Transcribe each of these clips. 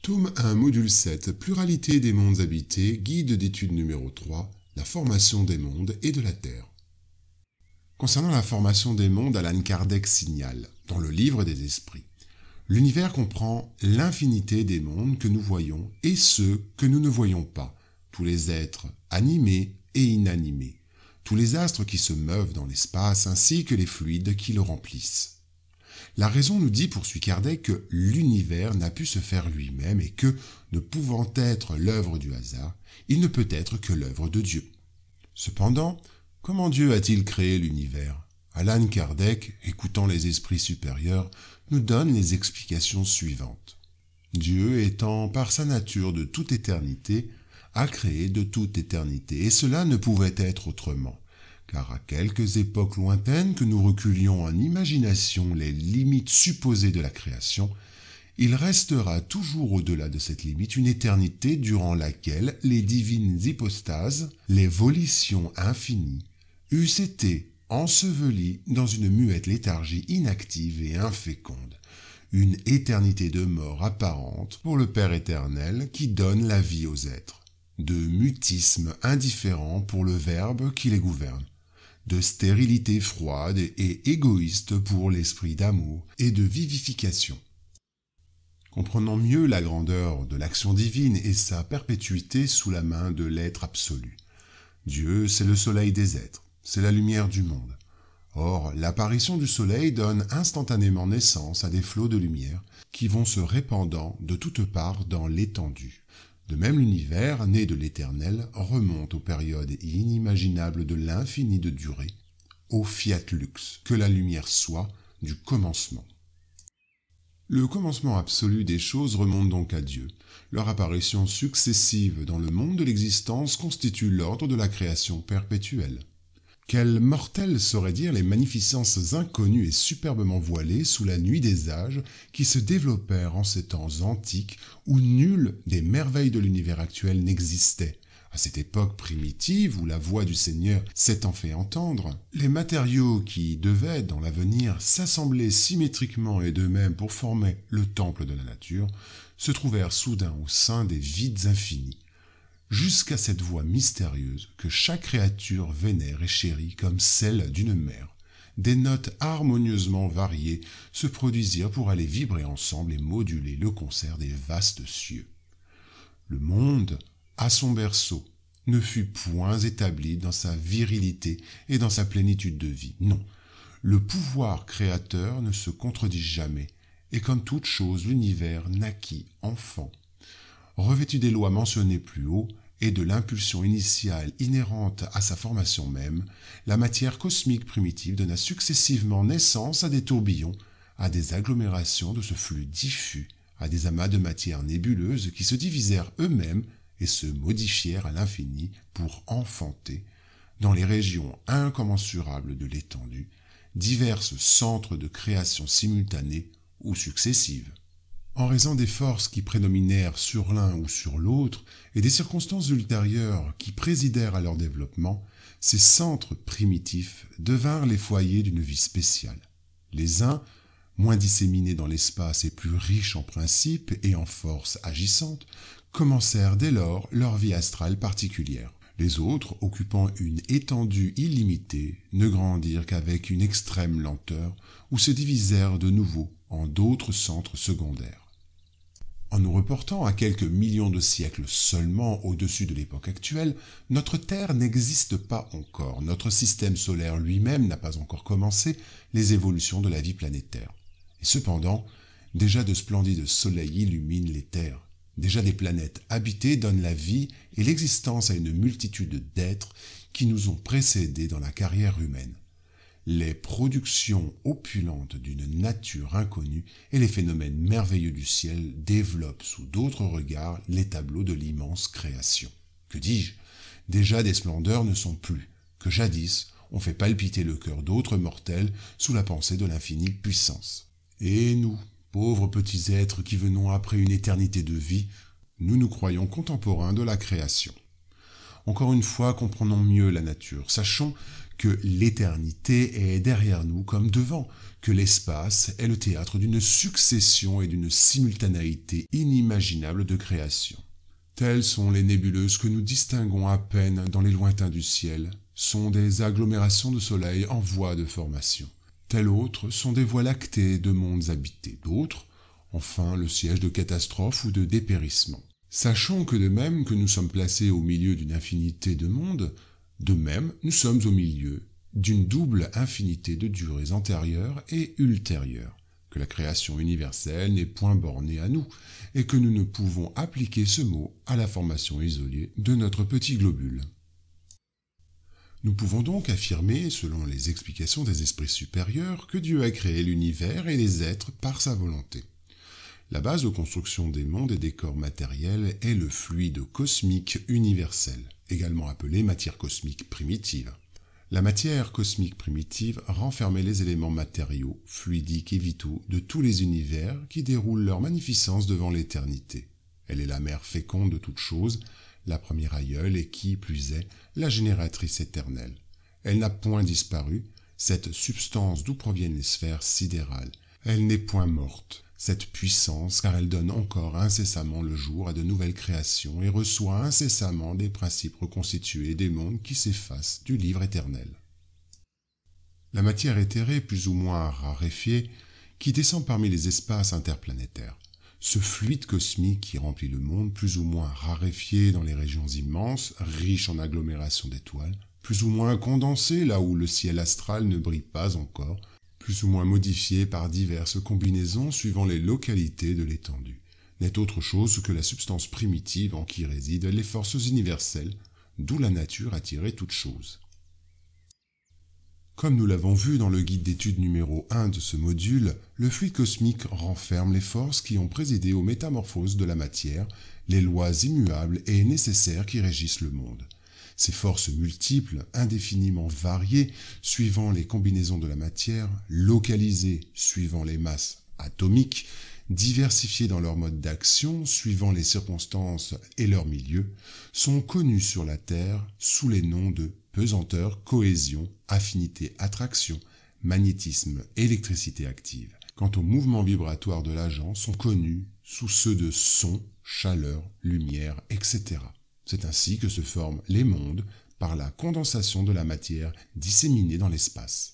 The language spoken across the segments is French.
Tome 1, module 7, Pluralité des mondes habités, guide d'étude numéro 3, la formation des mondes et de la Terre. Concernant la formation des mondes, Allan Kardec signale, dans le livre des esprits, l'univers comprend l'infinité des mondes que nous voyons et ceux que nous ne voyons pas, tous les êtres animés et inanimés, tous les astres qui se meuvent dans l'espace ainsi que les fluides qui le remplissent. La raison nous dit, poursuit Kardec, que l'univers n'a pu se faire lui-même et que, ne pouvant être l'œuvre du hasard, il ne peut être que l'œuvre de Dieu. Cependant, comment Dieu a-t-il créé l'univers ? Allan Kardec, écoutant les esprits supérieurs, nous donne les explications suivantes. Dieu étant par sa nature de toute éternité, a créé de toute éternité, et cela ne pouvait être autrement. Car à quelques époques lointaines que nous reculions en imagination les limites supposées de la création, il restera toujours au-delà de cette limite une éternité durant laquelle les divines hypostases, les volitions infinies, eussent été ensevelies dans une muette léthargie inactive et inféconde, une éternité de mort apparente pour le Père éternel qui donne la vie aux êtres, de mutisme indifférent pour le Verbe qui les gouverne, de stérilité froide et égoïste pour l'esprit d'amour et de vivification. Comprenons mieux la grandeur de l'action divine et sa perpétuité sous la main de l'être absolu. Dieu, c'est le soleil des êtres, c'est la lumière du monde. Or, l'apparition du soleil donne instantanément naissance à des flots de lumière qui vont se répandant de toutes parts dans l'étendue. De même, l'univers, né de l'éternel, remonte aux périodes inimaginables de l'infini de durée, au fiat lux, que la lumière soit, du commencement. Le commencement absolu des choses remonte donc à Dieu. Leur apparition successive dans le monde de l'existence constitue l'ordre de la création perpétuelle. Quel mortel saurait dire les magnificences inconnues et superbement voilées sous la nuit des âges qui se développèrent en ces temps antiques où nulle des merveilles de l'univers actuel n'existait. À cette époque primitive où la voix du Seigneur s'étant fait entendre, les matériaux qui devaient, dans l'avenir, s'assembler symétriquement et d'eux-mêmes pour former le temple de la nature, se trouvèrent soudain au sein des vides infinis, jusqu'à cette voix mystérieuse que chaque créature vénère et chérit comme celle d'une mère. Des notes harmonieusement variées se produisirent pour aller vibrer ensemble et moduler le concert des vastes cieux. Le monde, à son berceau, ne fut point établi dans sa virilité et dans sa plénitude de vie. Non, le pouvoir créateur ne se contredit jamais, et comme toute chose, l'univers naquit enfant. Revêtu des lois mentionnées plus haut et de l'impulsion initiale inhérente à sa formation même, la matière cosmique primitive donna successivement naissance à des tourbillons, à des agglomérations de ce flux diffus, à des amas de matière nébuleuse qui se divisèrent eux-mêmes et se modifièrent à l'infini pour enfanter, dans les régions incommensurables de l'étendue, diverses centres de création simultanés ou successives. En raison des forces qui prédominèrent sur l'un ou sur l'autre et des circonstances ultérieures qui présidèrent à leur développement, ces centres primitifs devinrent les foyers d'une vie spéciale. Les uns, moins disséminés dans l'espace et plus riches en principes et en forces agissantes, commencèrent dès lors leur vie astrale particulière. Les autres, occupant une étendue illimitée, ne grandirent qu'avec une extrême lenteur ou se divisèrent de nouveau en d'autres centres secondaires. En nous reportant à quelques millions de siècles seulement au-dessus de l'époque actuelle, notre Terre n'existe pas encore, notre système solaire lui-même n'a pas encore commencé les évolutions de la vie planétaire. Et cependant, déjà de splendides soleils illuminent les terres, déjà des planètes habitées donnent la vie et l'existence à une multitude d'êtres qui nous ont précédés dans la carrière humaine. Les productions opulentes d'une nature inconnue et les phénomènes merveilleux du ciel développent sous d'autres regards les tableaux de l'immense création. Que dis-je ? Déjà des splendeurs ne sont plus, que jadis on fait palpiter le cœur d'autres mortels sous la pensée de l'infinie puissance. Et nous, pauvres petits êtres qui venons après une éternité de vie, nous nous croyons contemporains de la création. Encore une fois, comprenons mieux la nature. Sachons que l'éternité est derrière nous comme devant, que l'espace est le théâtre d'une succession et d'une simultanéité inimaginable de création. Telles sont les nébuleuses que nous distinguons à peine dans les lointains du ciel, sont des agglomérations de soleils en voie de formation. Telles autres sont des voies lactées de mondes habités. D'autres, enfin, le siège de catastrophes ou de dépérissements. Sachons que de même que nous sommes placés au milieu d'une infinité de mondes, de même nous sommes au milieu d'une double infinité de durées antérieures et ultérieures, que la création universelle n'est point bornée à nous, et que nous ne pouvons appliquer ce mot à la formation isolée de notre petit globule. Nous pouvons donc affirmer, selon les explications des esprits supérieurs, que Dieu a créé l'univers et les êtres par sa volonté. La base de construction des mondes et des corps matériels est le fluide cosmique universel, également appelé matière cosmique primitive. La matière cosmique primitive renfermait les éléments matériaux, fluidiques et vitaux de tous les univers qui déroulent leur magnificence devant l'éternité. Elle est la mère féconde de toutes choses, la première aïeule et qui, plus est, la génératrice éternelle. Elle n'a point disparu, cette substance d'où proviennent les sphères sidérales. Elle n'est point morte, cette puissance, car elle donne encore incessamment le jour à de nouvelles créations et reçoit incessamment des principes reconstitués des mondes qui s'effacent du livre éternel. La matière éthérée plus ou moins raréfiée, qui descend parmi les espaces interplanétaires. Ce fluide cosmique qui remplit le monde, plus ou moins raréfié dans les régions immenses, riche en agglomérations d'étoiles, plus ou moins condensé là où le ciel astral ne brille pas encore, plus ou moins modifié par diverses combinaisons suivant les localités de l'étendue, n'est autre chose que la substance primitive en qui résident les forces universelles, d'où la nature a tiré toute chose. Comme nous l'avons vu dans le guide d'étude numéro 1 de ce module, le fluide cosmique renferme les forces qui ont présidé aux métamorphoses de la matière, les lois immuables et nécessaires qui régissent le monde. Ces forces multiples, indéfiniment variées, suivant les combinaisons de la matière, localisées suivant les masses atomiques, diversifiées dans leur mode d'action, suivant les circonstances et leur milieu, sont connues sur la Terre sous les noms de pesanteur, cohésion, affinité, attraction, magnétisme, électricité active. Quant aux mouvements vibratoires de l'agent, sont connus sous ceux de son, chaleur, lumière, etc. C'est ainsi que se forment les mondes par la condensation de la matière disséminée dans l'espace.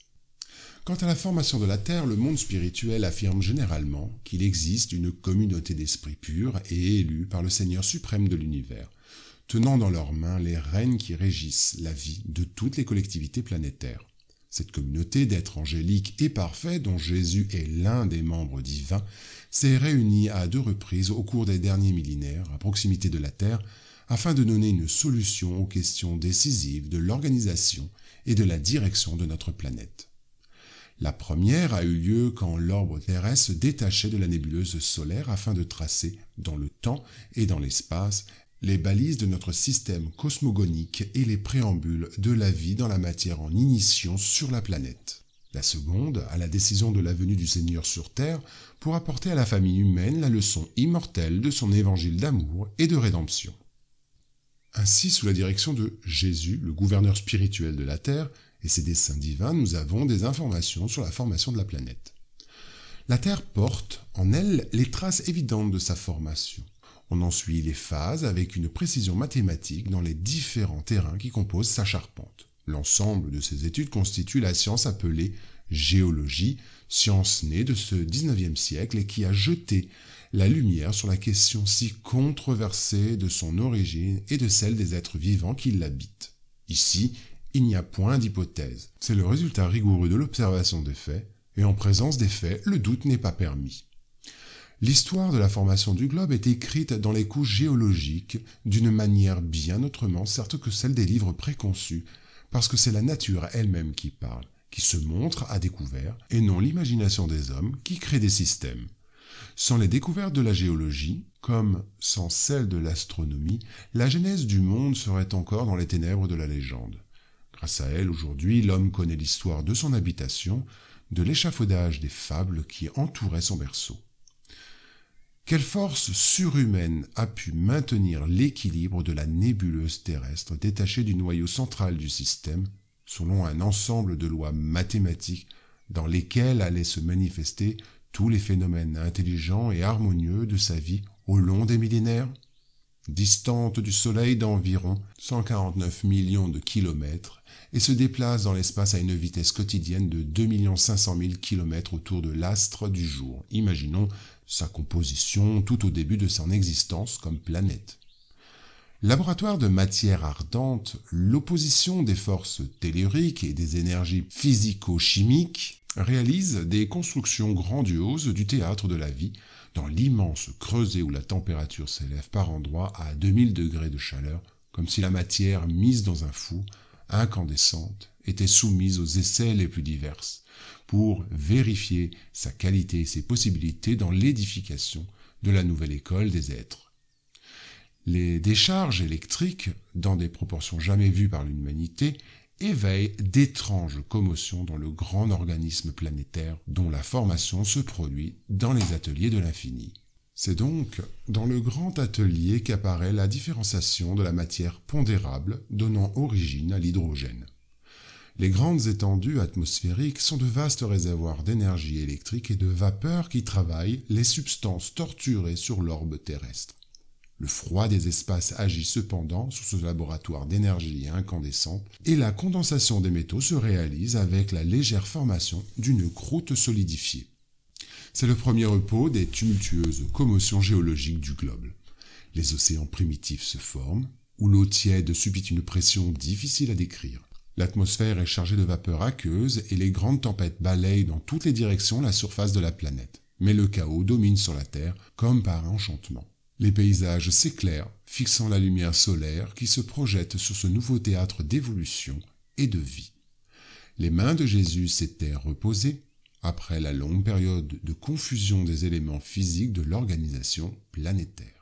Quant à la formation de la Terre, le monde spirituel affirme généralement qu'il existe une communauté d'esprits purs et élus par le Seigneur suprême de l'univers, tenant dans leurs mains les rênes qui régissent la vie de toutes les collectivités planétaires. Cette communauté d'êtres angéliques et parfaits, dont Jésus est l'un des membres divins, s'est réunie à 2 reprises au cours des derniers millénaires à proximité de la Terre, afin de donner une solution aux questions décisives de l'organisation et de la direction de notre planète. La première a eu lieu quand l'orbe terrestre se détachait de la nébuleuse solaire afin de tracer, dans le temps et dans l'espace, les balises de notre système cosmogonique et les préambules de la vie dans la matière en ignition sur la planète. La seconde, à la décision de la venue du Seigneur sur Terre, pour apporter à la famille humaine la leçon immortelle de son évangile d'amour et de rédemption. Ainsi, sous la direction de Jésus, le gouverneur spirituel de la Terre, et ses desseins divins, nous avons des informations sur la formation de la planète. La Terre porte en elle les traces évidentes de sa formation. On en suit les phases avec une précision mathématique dans les différents terrains qui composent sa charpente. L'ensemble de ces études constitue la science appelée géologie, science née de ce 19e siècle et qui a jeté la lumière sur la question si controversée de son origine et de celle des êtres vivants qui l'habitent. Ici, il n'y a point d'hypothèse. C'est le résultat rigoureux de l'observation des faits, et en présence des faits, le doute n'est pas permis. L'histoire de la formation du globe est écrite dans les couches géologiques d'une manière bien autrement certes que celle des livres préconçus, parce que c'est la nature elle-même qui parle, qui se montre à découvert, et non l'imagination des hommes qui crée des systèmes. Sans les découvertes de la géologie, comme sans celles de l'astronomie, la genèse du monde serait encore dans les ténèbres de la légende. Grâce à elle, aujourd'hui, l'homme connaît l'histoire de son habitation, de l'échafaudage des fables qui entouraient son berceau. Quelle force surhumaine a pu maintenir l'équilibre de la nébuleuse terrestre détachée du noyau central du système, selon un ensemble de lois mathématiques dans lesquelles allaient se manifester tous les phénomènes intelligents et harmonieux de sa vie au long des millénaires. Distante du Soleil d'environ 149 millions de kilomètres et se déplace dans l'espace à une vitesse quotidienne de 2 500 000 kilomètres autour de l'astre du jour. Imaginons sa composition tout au début de son existence comme planète. Laboratoire de matière ardente, l'opposition des forces telluriques et des énergies physico-chimiques réalise des constructions grandioses du théâtre de la vie dans l'immense creuset où la température s'élève par endroits à 2000 degrés de chaleur, comme si la matière mise dans un four, incandescente, était soumise aux essais les plus divers, pour vérifier sa qualité et ses possibilités dans l'édification de la nouvelle école des êtres. Les décharges électriques, dans des proportions jamais vues par l'humanité, éveillent d'étranges commotions dans le grand organisme planétaire dont la formation se produit dans les ateliers de l'infini. C'est donc dans le grand atelier qu'apparaît la différenciation de la matière pondérable donnant origine à l'hydrogène. Les grandes étendues atmosphériques sont de vastes réservoirs d'énergie électrique et de vapeur qui travaillent les substances torturées sur l'orbe terrestre. Le froid des espaces agit cependant sur ce laboratoire d'énergie incandescente et la condensation des métaux se réalise avec la légère formation d'une croûte solidifiée. C'est le premier repos des tumultueuses commotions géologiques du globe. Les océans primitifs se forment, où l'eau tiède subit une pression difficile à décrire. L'atmosphère est chargée de vapeur aqueuse et les grandes tempêtes balayent dans toutes les directions la surface de la planète. Mais le chaos domine sur la Terre comme par enchantement. Les paysages s'éclairent, fixant la lumière solaire qui se projette sur ce nouveau théâtre d'évolution et de vie. Les mains de Jésus s'étaient reposées après la longue période de confusion des éléments physiques de l'organisation planétaire.